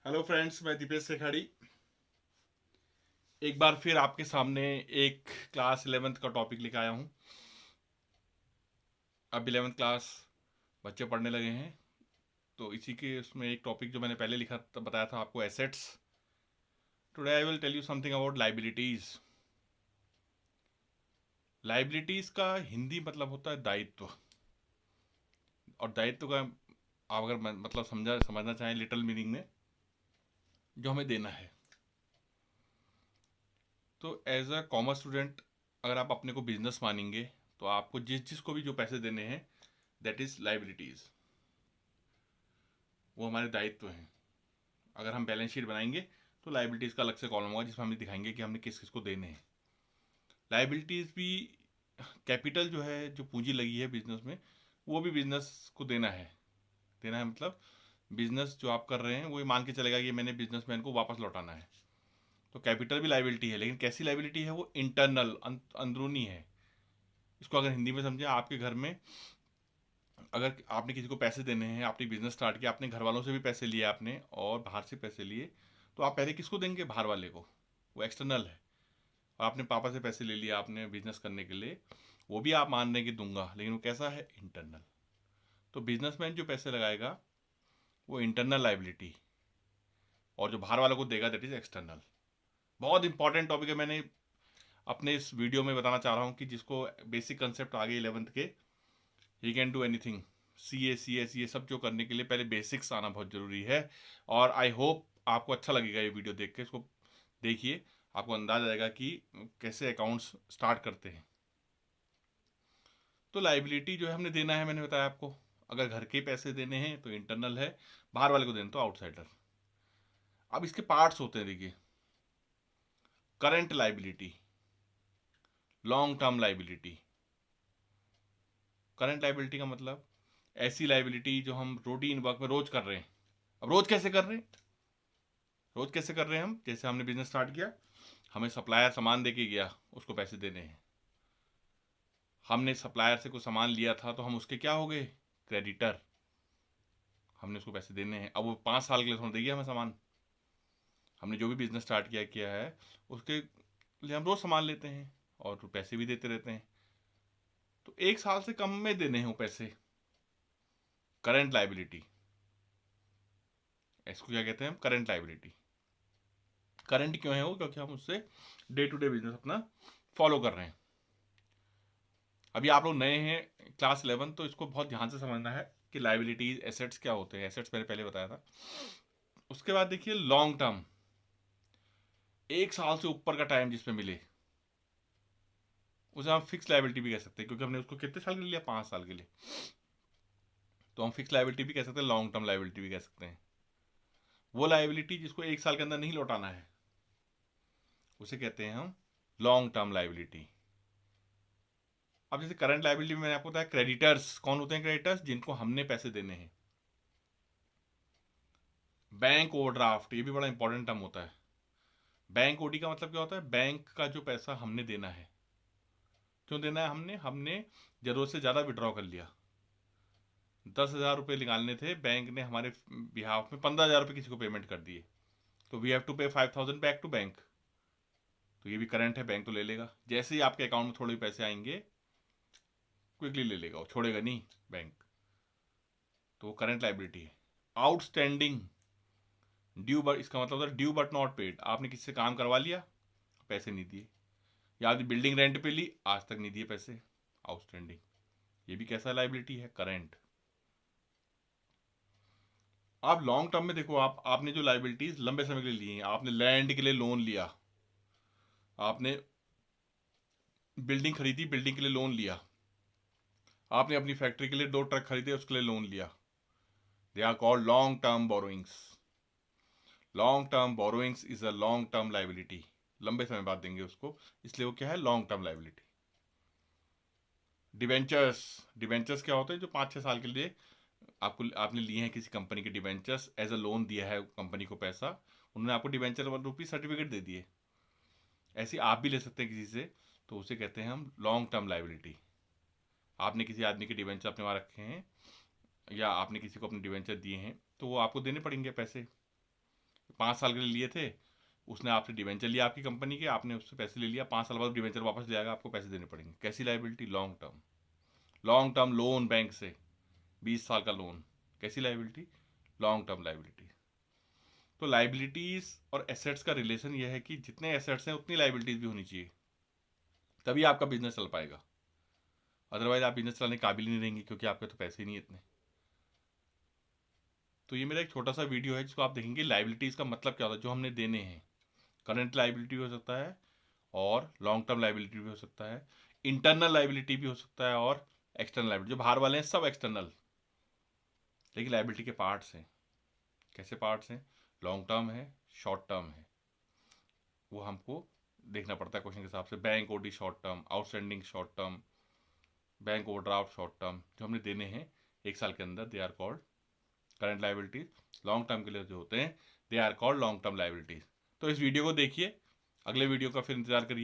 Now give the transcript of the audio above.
Hello friends, मैं दीपेश सेखाड़ी एक बार फिर आपके सामने एक क्लास 11th का टॉपिक लेकर आया हूँ। अब 11th क्लास बच्चे पढ़ने लगे हैं, तो इसी के उसमें एक टॉपिक जो मैंने पहले लिखा था, बताया था आपको, assets. Today I will tell you something about liabilities. Liabilities का हिंदी मतलब होता है दायित्व। और दायित्व का आप अगर मतलब समझना चाहें लिटिल मीनिंग में, जो हमें देना है। तो एज अ कॉमर्स स्टूडेंट अगर आप अपने को बिजनेस मानेंगे, तो आपको जिस जिस को भी जो पैसे देने हैं, दैट इज लाइबिलिटीज। वो हमारे दायित्व हैं। अगर हम बैलेंस शीट बनाएंगे तो लाइबिलिटीज का अलग से कॉलम होगा जिसमें हम दिखाएंगे कि हमने किस किस को देने हैं। लाइबिलिटीज भी, कैपिटल जो है, जो पूंजी लगी है बिजनेस में, वो भी बिजनेस को देना है। देना है मतलब बिजनेस जो आप कर रहे हैं वो ये मान के चलेगा कि मैंने बिजनेसमैन को वापस लौटाना है। तो कैपिटल भी लाइबिलिटी है, लेकिन कैसी लाइबिलिटी है? वो इंटरनल, अंदरूनी है। इसको अगर हिंदी में समझे, आपके घर में अगर आपने किसी को पैसे देने हैं, आपने बिजनेस स्टार्ट किया, अपने घर वालों से भी पैसे लिए आपने और बाहर से पैसे लिए, तो आप पहले किसको देंगे? बाहर वाले को। वो एक्सटर्नल है। और आपने पापा से पैसे ले लिया आपने बिजनेस करने के लिए, वो भी आप मान रहे हैं कि दूंगा, लेकिन वो कैसा है? इंटरनल। तो बिजनेसमैन जो पैसे लगाएगा वो इंटरनल लाइबिलिटी, और जो बाहर वालों को देगा दैट इज एक्सटर्नल। बहुत इंपॉर्टेंट टॉपिक है। मैंने अपने इस वीडियो में बताना चाह रहा हूँ कि जिसको बेसिक कंसेप्ट आ गए 11th के, ही कैन डू एनीथिंग। सी ए सब जो करने के लिए पहले बेसिक्स आना बहुत ज़रूरी है। और आई होप आपको अच्छा लगेगा ये वीडियो देख के। इसको देखिए, आपको अंदाज आएगा कि कैसे अकाउंट्स स्टार्ट करते हैं। तो लाइबिलिटी जो है हमने देना है, मैंने बताया आपको। अगर घर के पैसे देने हैं तो इंटरनल है, बाहर वाले को देना तो आउटसाइडर। अब इसके पार्ट्स होते हैं, देखिए। Current liability, long term liability. Current liability का मतलब ऐसी लाइबिलिटी जो हम रूटीन वर्क में रोज कर रहे हैं। अब रोज कैसे कर रहे हैं? रोज कैसे कर रहे हैं हम? जैसे हमने बिजनेस स्टार्ट किया, हमें सप्लायर सामान दे के गया, उसको पैसे देने हैं। हमने सप्लायर से कुछ सामान लिया था तो हम उसके क्या हो गए? क्रेडिटर। हमने उसको पैसे देने हैं। अब वो 5 साल के लिए थोड़ा देगी हमें सामान। हमने जो भी बिजनेस स्टार्ट किया किया है, उसके लिए हम रोज सामान लेते हैं और पैसे भी देते रहते हैं। तो 1 साल से कम में देने हैं वो पैसे, करंट लाइबिलिटी। इसको क्या कहते हैं हम? Current liability. करंट क्यों है वो? क्योंकि हम उससे डे टू डे बिजनेस अपना फॉलो कर रहे हैं। अभी आप लोग नए हैं क्लास 11, तो इसको बहुत ध्यान से समझना है कि लाइबिलिटीज, एसेट्स क्या होते हैं। एसेट्स मैंने पहले बताया था। उसके बाद देखिए लॉन्ग टर्म, 1 साल से ऊपर का टाइम जिसमें मिले, उसे हम फिक्स लाइबिलिटी भी कह सकते हैं, क्योंकि हमने उसको कितने साल के लिए लिया? 5 साल के लिए। तो हम फिक्स लाइबिलिटी भी कह सकते हैं, लॉन्ग टर्म लाइबिलिटी भी कह सकते हैं। वो लाइबिलिटी जिसको 1 साल के अंदर नहीं लौटाना है, उसे कहते हैं हम लॉन्ग टर्म लाइबिलिटी। अब जैसे करंट लाइबिलिटी में मैंने आपको बताया, क्रेडिटर्स कौन होते हैं? क्रेडिटर्स जिनको हमने पैसे देने हैं। बैंक ओवरड्राफ्ट, ये भी बड़ा इंपॉर्टेंट टर्म होता है। बैंक ओडी का मतलब क्या होता है? बैंक का जो पैसा हमने देना है। क्यों देना है? हमने हमने जरूरत से ज़्यादा विड्रॉ कर लिया। 10,000 रुपये निकालने थे, बैंक ने हमारे बिहाफ में 15,000 रुपये किसी को पेमेंट कर दिए, तो वी हैव टू पे 5,000 बैक टू बैंक। तो ये भी करंट है, बैंक तो ले लेगा। जैसे ही आपके अकाउंट में थोड़े पैसे आएंगे, क्विकली ले लेगा, वो छोड़ेगा नहीं बैंक। तो वो करंट लाइबिलिटी है। आउटस्टैंडिंग, ड्यू बट, इसका मतलब होता है ड्यू बट नॉट पेड। आपने किसी से काम करवा लिया, पैसे नहीं दिए, या आपने बिल्डिंग रेंट पे ली, आज तक नहीं दिए पैसे, आउटस्टैंडिंग। ये भी कैसा लाइबिलिटी है? करंट। आप लॉन्ग टर्म में देखो, आपने जो लाइबिलिटीज लंबे समय के लिए ली हैं, आपने लैंड के लिए लोन लिया, आपने बिल्डिंग खरीदी, बिल्डिंग के लिए लोन लिया, आपने अपनी फैक्ट्री के लिए 2 ट्रक खरीदे, उसके लिए लोन लिया। They are called long term borrowings. Long term borrowings is a long term liability. लंबे समय बाद देंगे उसको, इसलिए वो क्या है? Long term liability. Debentures, debentures क्या होते हैं? जो 5-6 साल के लिए आपने लिए हैं किसी कंपनी के डिवेंचर्स, एज अ लोन दिया है कंपनी को पैसा, उन्होंने आपको डिवेंचर रूपी सर्टिफिकेट दे दिए। ऐसे आप भी ले सकते हैं किसी से, तो उसे कहते हैं हम लॉन्ग टर्म लाइबिलिटी। आपने किसी आदमी के डिवेंचर अपने वहाँ रखे हैं, या आपने किसी को अपने डिवेंचर दिए हैं, तो वो आपको देने पड़ेंगे पैसे। 5 साल के लिए लिए थे, उसने आपसे डिवेंचर लिया आपकी कंपनी के, आपने उससे पैसे ले लिया, 5 साल बाद डिवेंचर वापस ले आएगा, आपको पैसे देने पड़ेंगे। कैसी liability? Long term. Long term loan bank से, 20 साल का लोन, कैसी लाइबिलिटी? Long term liability. तो लाइबिलिटीज और एसेट्स का रिलेशन यह है कि जितने एसेट्स हैं उतनी लाइबिलिटीज भी होनी चाहिए, तभी आपका बिजनेस चल पाएगा। अदरवाइज आप बिजनेस चलाने के काबिल ही नहीं रहेंगे, क्योंकि आपके तो पैसे ही नहीं इतने। तो ये मेरा एक छोटा सा वीडियो है जिसको आप देखेंगे लाइबिलिटीज का मतलब क्या होता है, जो हमने देने हैं। करंट लाइबिलिटी भी हो सकता है और लॉन्ग टर्म लाइबिलिटी भी हो सकता है, इंटरनल लाइबिलिटी भी हो सकता है और एक्सटर्नल लाइबिलिटी। जो बाहर वाले हैं सब एक्सटर्नल, लेकिन लाइबिलिटी के पार्ट्स हैं। कैसे पार्ट्स हैं? लॉन्ग टर्म है, शॉर्ट टर्म है, वो हमको देखना पड़ता है क्वेश्चन के हिसाब से। Bank OD short term, outstanding short term, bank overdraft short term, जो हमने देने हैं 1 साल के अंदर, they are called current liabilities. Long term के लिए जो होते हैं, they are called long term liabilities. तो इस वीडियो को देखिए, अगले वीडियो का फिर इंतजार करिए।